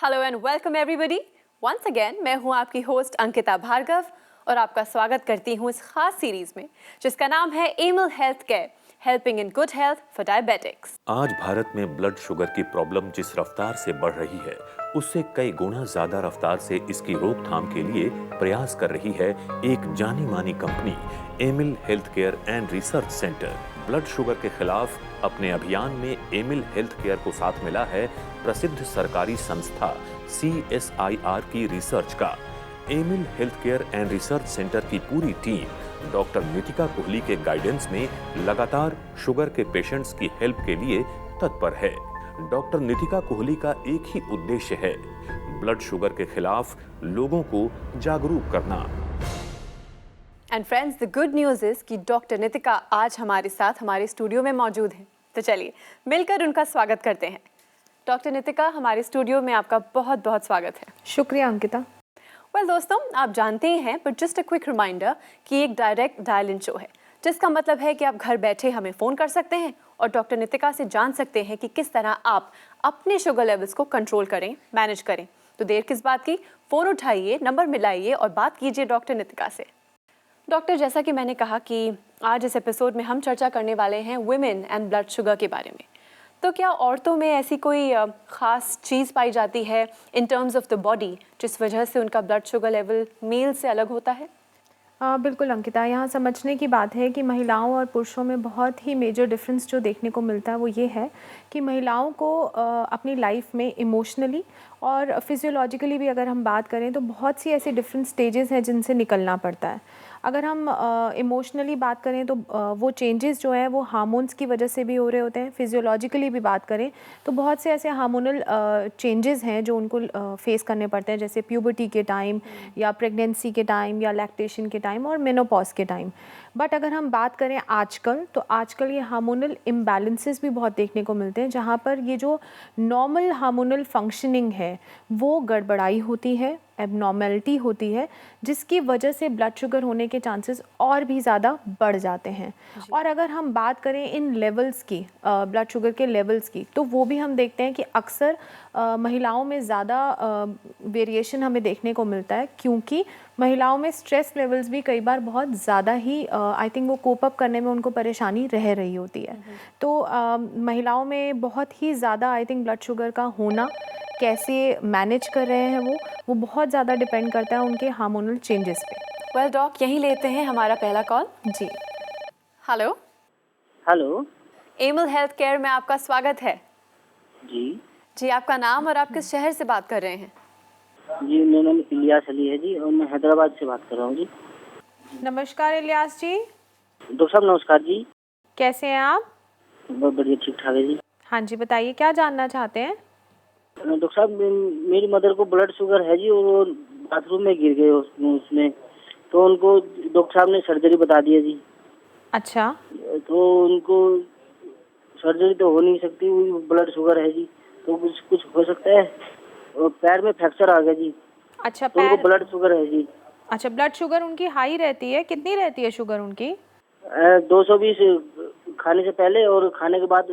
Hello and welcome everybody. Once again मैं हूं आपकी होस्ट अंकिता भार्गव और आपका स्वागत करती हूं इस खास सीरीज में जिसका नाम है Emil health care, helping in good health for diabetics. आज भारत में ब्लड शुगर की प्रॉब्लम जिस रफ्तार से बढ़ रही है उससे कई गुना ज्यादा रफ्तार से इसकी रोकथाम के लिए प्रयास कर रही है एक जानी मानी company Emil health care and research centre. Blood sugar के खिलाफ अपने अभियान में एमिल हेल्थ केयर को साथ मिला है प्रसिद्ध सरकारी संस्था CSIR की रिसर्च का। Emil health care and research centre की पूरी टीम डॉक्टर नितिका कोहली के गाइडेंस में लगातार शुगर के पेशेंट्स की हेल्प के लिए तत्पर है। डॉक्टर नितिका कोहली का एक ही उद्देश्य है, ब्लड शुगर के खिलाफ लोगों को जागरूक करना। And friends, the good news is कि डॉक्टर नितिका आज हमारे साथ हमारे स्टूडियो में मौजूद हैं। तो चलिए मिलकर उनका स्वागत करते हैं। डॉक्टर नितिका, हमारे स्टूडियो में आपका बहुत बहुत स्वागत है। शुक्रिया अंकिता। वेल दोस्तों, आप जानते ही हैं but just a quick reminder कि एक डायरेक्ट डायल इन शो है, जिसका मतलब है कि आप घर बैठे हमें फ़ोन कर सकते हैं और डॉक्टर नितिका से जान सकते हैं कि किस तरह आप अपने शुगर लेवल्स को कंट्रोल करें, मैनेज करें। तो देर किस बात की, फ़ोन उठाइए, नंबर मिलाइए और बात कीजिए डॉक्टर नितिका से। डॉक्टर, जैसा कि मैंने कहा कि आज इस एपिसोड में हम चर्चा करने वाले हैं वुमेन एंड ब्लड शुगर के बारे में। तो क्या औरतों में ऐसी कोई ख़ास चीज़ पाई जाती है in terms of the body जिस वजह से उनका ब्लड शुगर लेवल मेल से अलग होता है? बिल्कुल अंकिता, यहाँ समझने की बात है कि महिलाओं और पुरुषों में बहुत ही मेजर डिफरेंस जो देखने को मिलता है वो ये है कि महिलाओं को अपनी लाइफ में इमोशनली और फिजियोलॉजिकली भी अगर हम बात करें तो बहुत सी ऐसी डिफरेंट स्टेजेस हैं जिनसे निकलना पड़ता है। अगर हम इमोशनली बात करें तो वो चेंजेस जो हैं वो हार्मोन्स की वजह से भी हो रहे होते हैं। फिजियोलॉजिकली भी बात करें तो बहुत से ऐसे हार्मोनल चेंजेस हैं जो उनको फेस करने पड़ते हैं, जैसे प्यूबर्टी के टाइम या प्रेगनेंसी के टाइम या लैक्टेशन के टाइम और मेनोपॉज के टाइम। बट अगर हम बात करें आजकल, तो आजकल ये हार्मोनल इम्बैलेंसेस भी बहुत देखने को मिलते हैं, जहाँ पर ये जो नॉर्मल हार्मोनल फंक्शनिंग है वो गड़बड़ाई होती है, एबनॉर्मेलिटी होती है, जिसकी वजह से ब्लड शुगर होने के चांसेस और भी ज़्यादा बढ़ जाते हैं। और अगर हम बात करें इन लेवल्स की, ब्लड शुगर के लेवल्स की, तो वो भी हम देखते हैं कि अक्सर महिलाओं में ज़्यादा वेरिएशन हमें देखने को मिलता है, क्योंकि महिलाओं में स्ट्रेस लेवल्स भी कई बार बहुत ज़्यादा ही आई थिंक वो कोप अप करने में उनको परेशानी रह रही होती है। तो महिलाओं में बहुत ही ज़्यादा आई थिंक ब्लड शुगर का होना, कैसे मैनेज कर रहे हैं वो बहुत ज़्यादा डिपेंड करता है उनके हार्मोनल चेंजेस पे। वेल डॉक, यहीं लेते हैं हमारा पहला कॉल। जी hello. Hello. Emil health care में आपका स्वागत है। जी आपका नाम और आप किस शहर से बात कर रहे हैं? जी, मेरा नाम इलियास अली है जी और मैं हैदराबाद से बात कर रहा हूँ जी। नमस्कार इलियास जी। डॉक्टर साहब नमस्कार जी। कैसे हैं आप? बहुत बढ़िया, ठीक ठाक है जी। हाँ जी, बताइए क्या जानना चाहते हैं? डॉक्टर साहब, मेरी मदर को ब्लड शुगर है जी और वो बाथरूम में गिर गए उसमें तो उनको डॉक्टर साहब ने सर्जरी बता दी है जी। अच्छा। तो उनको सर्जरी तो हो नहीं सकती, वो ब्लड शुगर है जी, तो कुछ हो सकता है? और पैर में फ्रैक्चर आ गया जी। अच्छा, तो उनको ब्लड शुगर है जी। अच्छा, ब्लड शुगर उनकी हाई रहती है? कितनी रहती है शुगर उनकी? 220 खाने से पहले और खाने के बाद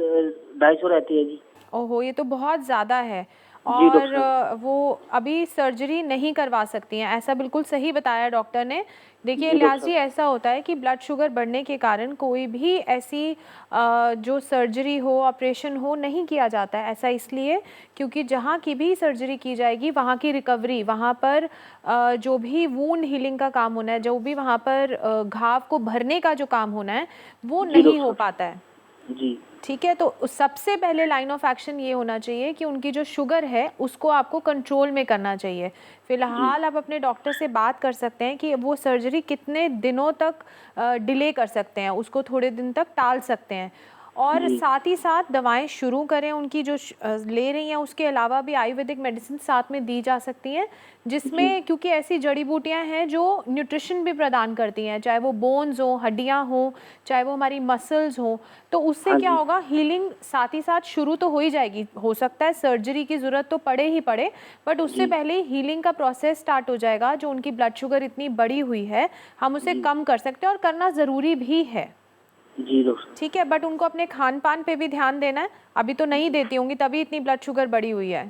250 रहती है जी। ओहो, ये तो बहुत ज़्यादा है। जी डॉक्टर और साहब। वो अभी सर्जरी नहीं करवा सकती हैं, ऐसा बिल्कुल सही बताया डॉक्टर ने। देखिए जी डॉक्टर इलियास जी, साहब। ऐसा होता है कि ब्लड शुगर बढ़ने के कारण कोई भी ऐसी जो सर्जरी हो, ऑपरेशन हो, नहीं किया जाता है। ऐसा इसलिए क्योंकि जहाँ की भी सर्जरी की जाएगी वहाँ की रिकवरी, वहाँ पर जो भी वूंड हीलिंग का काम होना है, जो भी वहाँ पर घाव को भरने का जो काम होना है, वो जी नहीं हो डॉक्टर पाता है। साहब। जी ठीक है, तो सबसे पहले लाइन ऑफ एक्शन ये होना चाहिए कि उनकी जो शुगर है उसको आपको कंट्रोल में करना चाहिए। फिलहाल आप अपने डॉक्टर से बात कर सकते हैं कि वो सर्जरी कितने दिनों तक डिले कर सकते हैं, उसको थोड़े दिन तक टाल सकते हैं। और जी साथ ही साथ दवाएं शुरू करें उनकी जो ले रही हैं। उसके अलावा भी आयुर्वेदिक मेडिसिन साथ में दी जा सकती हैं, जिसमें क्योंकि ऐसी जड़ी बूटियां हैं जो न्यूट्रिशन भी प्रदान करती हैं, चाहे वो बोन्स हो, हड्डियां हो, चाहे वो हमारी मसल्स हो। तो उससे हाँ क्या जी। होगा, हीलिंग साथ ही साथ शुरू तो हो ही जाएगी। हो सकता है सर्जरी की ज़रूरत तो पड़े ही पड़े, बट उससे जी पहले हीलिंग का प्रोसेस स्टार्ट हो जाएगा। जो उनकी ब्लड शुगर इतनी बढ़ी हुई है, हम उसे जी कम कर सकते हैं और करना ज़रूरी भी है। जी डॉक्टर साहब। ठीक है, बट उनको अपने खान पान पे भी ध्यान देना है। अभी तो नहीं देती होंगी, तभी इतनी ब्लड शुगर बढ़ी हुई है।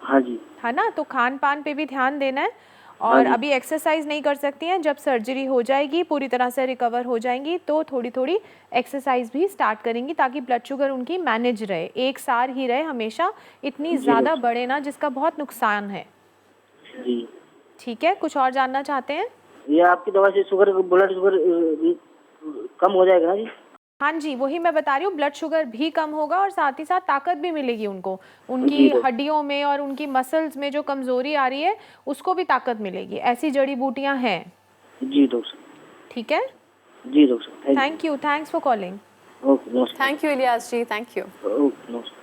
हाँ जी। है ना, तो खान पान पे भी ध्यान देना है। हाँ और जी। अभी एक्सरसाइज नहीं कर सकती हैं, जब सर्जरी हो जाएगी पूरी तरह से रिकवर हो जाएंगी तो थोड़ी थोड़ी एक्सरसाइज भी स्टार्ट करेंगी ताकि ब्लड शुगर उनकी मैनेज रहे, एक सार ही रहे हमेशा, इतनी जी ज़्यादा डॉक्टर। बढ़े ना जिसका बहुत नुकसान है। जी। ठीक है, कुछ और जानना चाहते हैं? ये आपकी दवा से शुगर, ब्लड शुगर कम हो जाएगा ना जी? हाँ जी, वही मैं बता रही हूँ, ब्लड शुगर भी कम होगा और साथ ही साथ ताकत भी मिलेगी उनको, जी उनकी डॉक्टर। हड्डियों में और उनकी मसल्स में जो कमज़ोरी आ रही है उसको भी ताकत मिलेगी, ऐसी जड़ी बूटियाँ हैं। जी डॉक्टर। ठीक है, जी doctor, thank you, thanks for calling. Okay नमस्कार। Thank you Ilyas ji, thank you. Okay नमस्कार।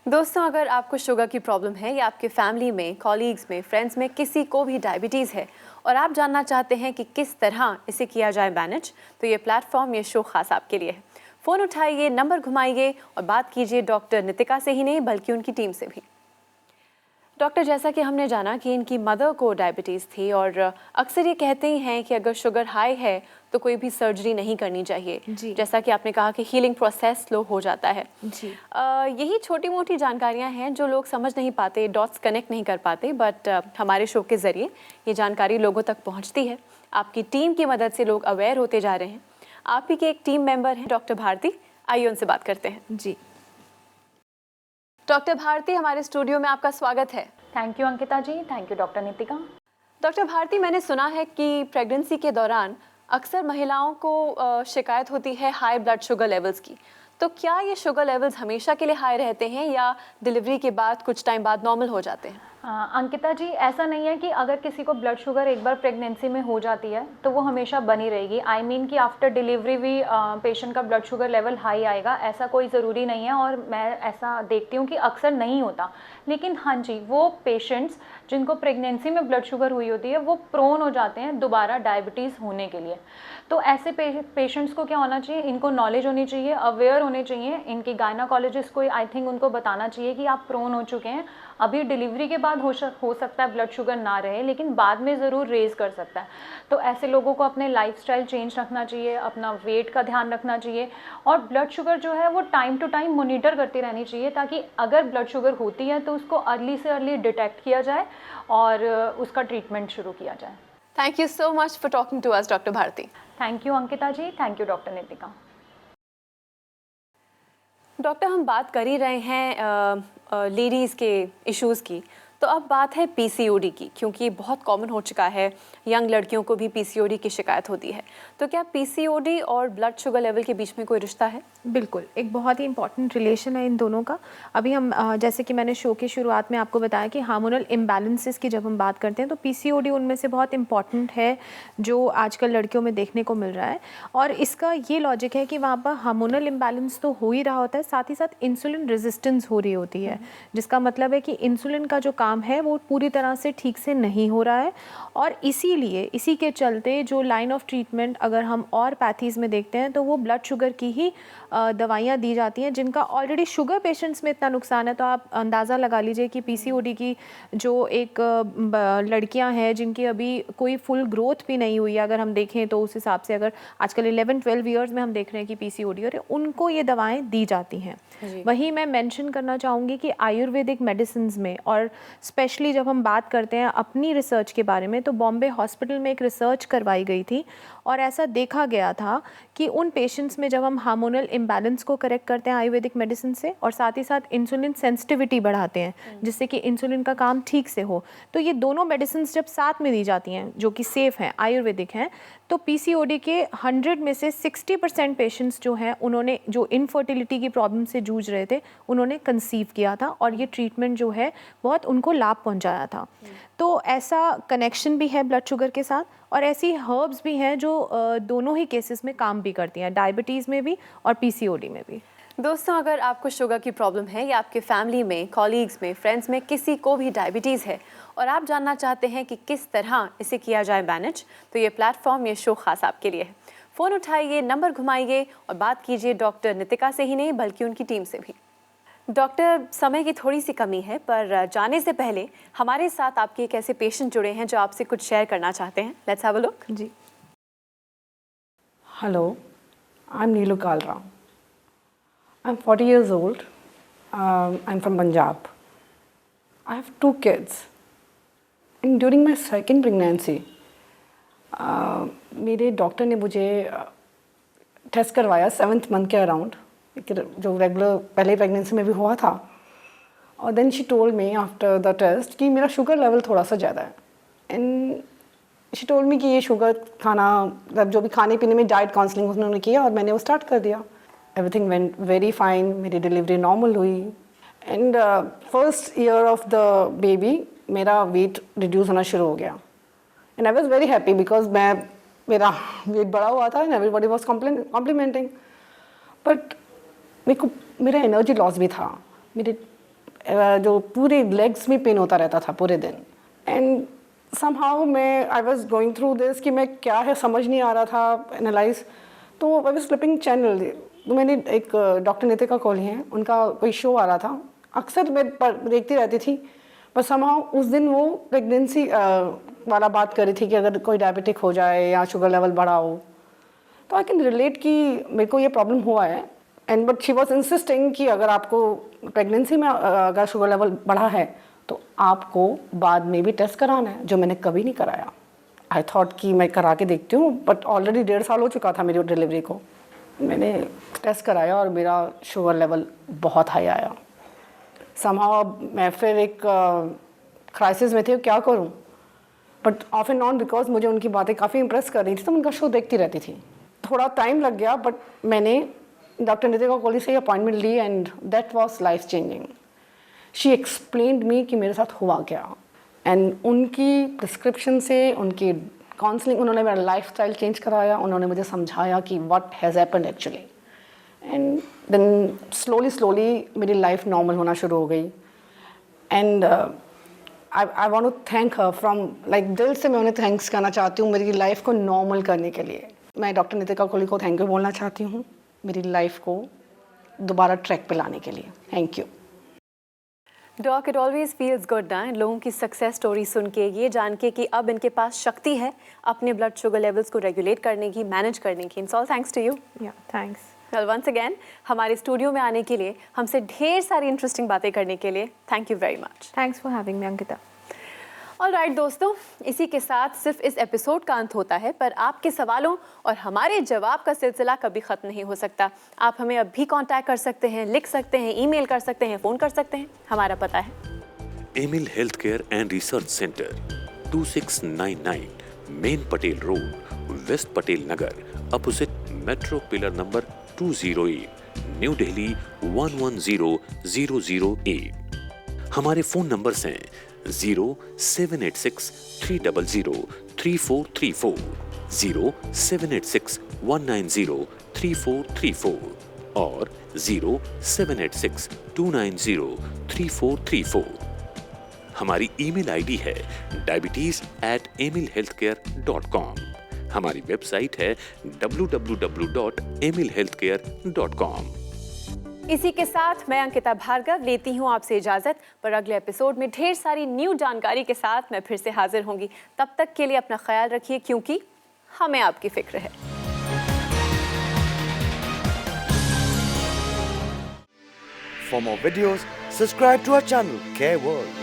दोस्तों, अगर आपको शुगर की प्रॉब्लम है या आपके फैमिली में, कॉलीग्स में, फ्रेंड्स में किसी को भी डायबिटीज़ है और आप जानना चाहते हैं कि किस तरह इसे किया जाए मैनेज, तो ये प्लेटफॉर्म, ये शो खास आपके लिए है। फ़ोन उठाइए, नंबर घुमाइए और बात कीजिए डॉक्टर नितिका से ही नहीं बल्कि उनकी टीम से भी। डॉक्टर, जैसा कि हमने जाना कि इनकी मदर को डायबिटीज़ थी और अक्सर ये कहते ही हैं कि अगर शुगर हाई है तो कोई भी सर्जरी नहीं करनी चाहिए, जी। जैसा कि आपने कहा कि हीलिंग प्रोसेस स्लो हो जाता है। जी। यही छोटी मोटी जानकारियां हैं जो लोग समझ नहीं पाते, डॉट्स कनेक्ट नहीं कर पाते, बट हमारे शो के ज़रिए ये जानकारी लोगों तक पहुंचती है। आपकी टीम की मदद से लोग अवेयर होते जा रहे हैं। आप ही के एक टीम मेंबर हैं डॉक्टर भारती, आइए उनसे बात करते हैं। जी। डॉक्टर भारती, हमारे स्टूडियो में आपका स्वागत है। Thank you Ankita ji, thank you doctor Nitika. Doctor Bharti, मैंने सुना है कि प्रेगनेंसी के दौरान अक्सर महिलाओं को शिकायत होती है हाई ब्लड शुगर लेवल्स की, तो क्या ये शुगर लेवल्स हमेशा के लिए हाई रहते हैं या डिलीवरी के बाद कुछ टाइम बाद नॉर्मल हो जाते हैं? अंकिता जी, ऐसा नहीं है कि अगर किसी को ब्लड शुगर एक बार प्रेगनेंसी में हो जाती है तो वो हमेशा बनी रहेगी। आई मीन कि आफ्टर डिलीवरी भी पेशेंट का ब्लड शुगर लेवल हाई आएगा, ऐसा कोई ज़रूरी नहीं है और मैं ऐसा देखती हूँ कि अक्सर नहीं होता। लेकिन हाँ जी, वो पेशेंट्स जिनको प्रेगनेंसी में ब्लड शुगर हुई होती है वो प्रोन हो जाते हैं दोबारा डायबिटीज़ होने के लिए। तो ऐसे पेशेंट्स को क्या होना चाहिए, इनको नॉलेज होनी चाहिए, अवेयर होने चाहिए, इनकी गायनाकोलॉजिस्ट को आई थिंक उनको बताना चाहिए कि आप प्रोन हो चुके हैं। अभी डिलीवरी के बाद हो सकता है ब्लड शुगर ना रहे, लेकिन बाद में ज़रूर रेज कर सकता है। तो ऐसे लोगों को अपने लाइफस्टाइल चेंज रखना चाहिए, अपना वेट का ध्यान रखना चाहिए और ब्लड शुगर जो है वो टाइम टू टाइम मॉनिटर करती रहनी चाहिए ताकि अगर ब्लड शुगर होती है तो उसको अर्ली से अर्ली डिटेक्ट किया जाए और उसका ट्रीटमेंट शुरू किया जाए। Thank you so much for talking to us doctor Bharti. Thank you Ankita ji, thank you doctor Nitika. Doctor, हम बात कर ही रहे हैं लेडीज़ के इश्यूज़ की, तो अब बात है पीसीओडी की, क्योंकि बहुत कॉमन हो चुका है, यंग लड़कियों को भी पीसीओडी की शिकायत होती है। तो क्या पीसीओडी और ब्लड शुगर लेवल के बीच में कोई रिश्ता है? बिल्कुल, एक बहुत ही इंपॉर्टेंट रिलेशन है इन दोनों का। अभी हम जैसे कि मैंने शो की शुरुआत में आपको बताया कि हार्मोनल इम्बैलेंसेस की जब हम बात करते हैं तो पीसीओडी उनमें से बहुत इंपॉर्टेंट है जो आजकल लड़कियों में देखने को मिल रहा है। और इसका ये लॉजिक है कि वहाँ पर हार्मोनल इम्बैलेंस तो हो ही रहा होता है, साथ ही साथ इंसुलिन रेजिस्टेंस हो रही होती है, जिसका मतलब है कि इंसुलिन का जो काम है वो पूरी तरह से ठीक से नहीं हो रहा है। और इसीलिए इसी के चलते जो लाइन ऑफ ट्रीटमेंट अगर हम और पैथीज़ में देखते हैं तो वो ब्लड शुगर की ही दवाइयाँ दी जाती हैं, जिनका ऑलरेडी शुगर पेशेंट्स में इतना नुकसान है। तो आप अंदाज़ा लगा लीजिए कि पीसीओडी की जो एक लड़कियां हैं जिनकी अभी कोई फुल ग्रोथ भी नहीं हुई है, अगर हम देखें तो उस हिसाब से अगर आजकल 11-12 ईयर्स में हम देख रहे हैं कि पीसीओडी और उनको ये दवाएं दी जाती हैं। वहीं मैं मेंशन करना चाहूँगी कि आयुर्वेदिक मेडिसिन में और स्पेशली जब हम बात करते हैं अपनी रिसर्च के बारे में, तो बॉम्बे हॉस्पिटल में एक रिसर्च करवाई गई थी और ऐसा देखा गया था कि उन पेशेंट्स में जब हम हार्मोनल इम्बैलेंस को करेक्ट करते हैं आयुर्वेदिक मेडिसिन से और साथ ही साथ इंसुलिन सेंसिटिविटी बढ़ाते हैं जिससे कि इंसुलिन का काम ठीक से हो, तो ये दोनों मेडिसिन जब साथ में दी जाती हैं जो कि सेफ़ हैं, आयुर्वेदिक हैं, तो पीसीओडी के 100 में से 60% पेशेंट्स जो हैं उन्होंने जो इनफर्टिलिटी की प्रॉब्लम से जूझ रहे थे उन्होंने कंसीव किया था और ये ट्रीटमेंट जो है बहुत उनको लाभ पहुंचाया था। तो ऐसा कनेक्शन भी है ब्लड शुगर के साथ और ऐसी हर्ब्स भी हैं जो दोनों ही केसेस में काम भी करती हैं, डायबिटीज़ में भी और पीसीओडी में भी। दोस्तों, अगर आपको शुगर की प्रॉब्लम है या आपके फैमिली में, कॉलीग्स में, फ्रेंड्स में किसी को भी डायबिटीज़ है और आप जानना चाहते हैं कि किस तरह इसे किया जाए मैनेज, तो ये प्लेटफॉर्म, ये शो खास आपके लिए है। फ़ोन उठाइए, नंबर घुमाइए और बात कीजिए डॉक्टर नितिका से ही नहीं बल्कि उनकी टीम से भी। डॉक्टर, समय की थोड़ी सी कमी है, पर जाने से पहले हमारे साथ आपके एक ऐसे पेशेंट जुड़े हैं जो आपसे कुछ शेयर करना चाहते हैं। Let's have a look. जी। Hello, I'm Neelu Kalra. I'm 40 years old. I'm from Punjab. I have 2 kids. And during my second pregnancy, मेरे डॉक्टर ने मुझे टेस्ट करवाया 7th मंथ के अराउंड, जो रेगुलर पहले प्रेगनेंसी में भी हुआ था. और then she told me after the test कि मेरा शुगर लेवल थोड़ा सा ज़्यादा है. एंड शी टोल्ड मी कि ये शुगर खाना, जो भी खाने पीने में डाइट काउंसलिंग उन्होंने किया और मैंने वो स्टार्ट कर दिया. एवरीथिंग वेंट वेरी फाइन, मेरी डिलीवरी नॉर्मल हुई. And first year of the baby मेरा वेट रिड्यूस होना शुरू हो गया. And I was very happy because मेरा वेट बढ़ा हुआ था and everybody was complimenting. But मेरा एनर्जी लॉस भी था. मेरे जो पूरे लेग्स में पेन होता रहता था पूरे दिन. And somehow I was going through this कि मैं क्या है समझ नहीं आ रहा था एनालाइज. तो आई वॉज फ्लिपिंग चैनल. तो मैंने एक डॉक्टर नितिका कोहली हैं, उनका कोई शो आ रहा था, अक्सर मैं देखती रहती थी. बस समहाउ उस दिन वो प्रेगनेंसी वाला बात कर रही थी कि अगर कोई डायबिटिक हो जाए या शुगर लेवल बढ़ा हो तो आई कैन रिलेट कि मेरे को ये प्रॉब्लम हुआ है. And but she was insisting कि अगर आपको प्रेगनेंसी में अगर शुगर लेवल बढ़ा है तो आपको बाद में भी टेस्ट कराना है, जो मैंने कभी नहीं कराया. आई थॉट कि मैं करा के देखती हूँ, बट ऑलरेडी 1.5 साल हो चुका था मेरी डिलीवरी को. मैंने टेस्ट कराया और मेरा शुगर लेवल बहुत हाई आया. समहाउ मैं फिर एक क्राइसिस में थी, क्या करूं. But of and on because मुझे उनकी बातें काफ़ी इम्प्रेस कर रही थी तो उनका शो देखती रहती थी. थोड़ा टाइम लग गया बट मैंने डॉक्टर नितिका कोहली से अपॉइंटमेंट ली and that was life changing. She explained me कि मेरे साथ हुआ क्या. एंड उनकी प्रिस्क्रिप्शन से, उनकी काउंसलिंग, उन्होंने मेरा लाइफस्टाइल चेंज कराया. उन्होंने मुझे समझाया कि what has happened actually. And then slowly मेरी लाइफ नॉर्मल होना शुरू हो गई. And I want to thank her from like दिल से. मैं उन्हें थैंक्स करना चाहती हूँ मेरी लाइफ को नॉर्मल करने के लिए. मैं डॉक्टर नितिका कोहली को थैंक यू बोलना चाहती हूँ मेरी लाइफ को दोबारा ट्रैक पे लाने के लिए. Thank you. Doc, it always feels good ना लोगों की सक्सेस स्टोरी सुन के, ये जान के कि अब इनके पास शक्ति है अपने ब्लड शुगर लेवल्स को रेगुलेट करने की, मैनेज करने की. It's all thanks to you. या थैंक्स. वेल, वंस अगेन हमारे स्टूडियो में आने के लिए, हमसे ढेर सारी इंटरेस्टिंग बातें करने के लिए thank you very much. Thanks for having me Ankita. Alright दोस्तों, इसी के साथ सिर्फ इस एपिसोड का अंत होता है, पर आपके सवालों और हमारे जवाब का सिलसिला कभी ख़त्म नहीं हो सकता. आप हमें अब भी कांटेक्ट कर सकते हैं, लिख सकते हैं, ईमेल कर सकते हैं, फ़ोन कर सकते हैं. हमारा पता है Emil health care and research centre, 2699 main Patel road, west Patel Nagar, opposite metro pillar number 208, new Delhi 110008. हमारे फ़ोन नंबर्स हैं 0786-300-3434, 0786-190-3434 और 0786-290-3434. हमारी ईमेल आईडी है diabetes@emilhealthcare.com. हमारी वेबसाइट है www.emilhealthcare.com. इसी के साथ मैं अंकिता भार्गव लेती हूँ आपसे इजाज़त, पर अगले एपिसोड में ढेर सारी न्यू जानकारी के साथ मैं फिर से हाजिर होंगी. तब तक के लिए अपना ख्याल रखिए, क्योंकि हमें आपकी फिक्र है. For more videos, subscribe to our channel, Care World.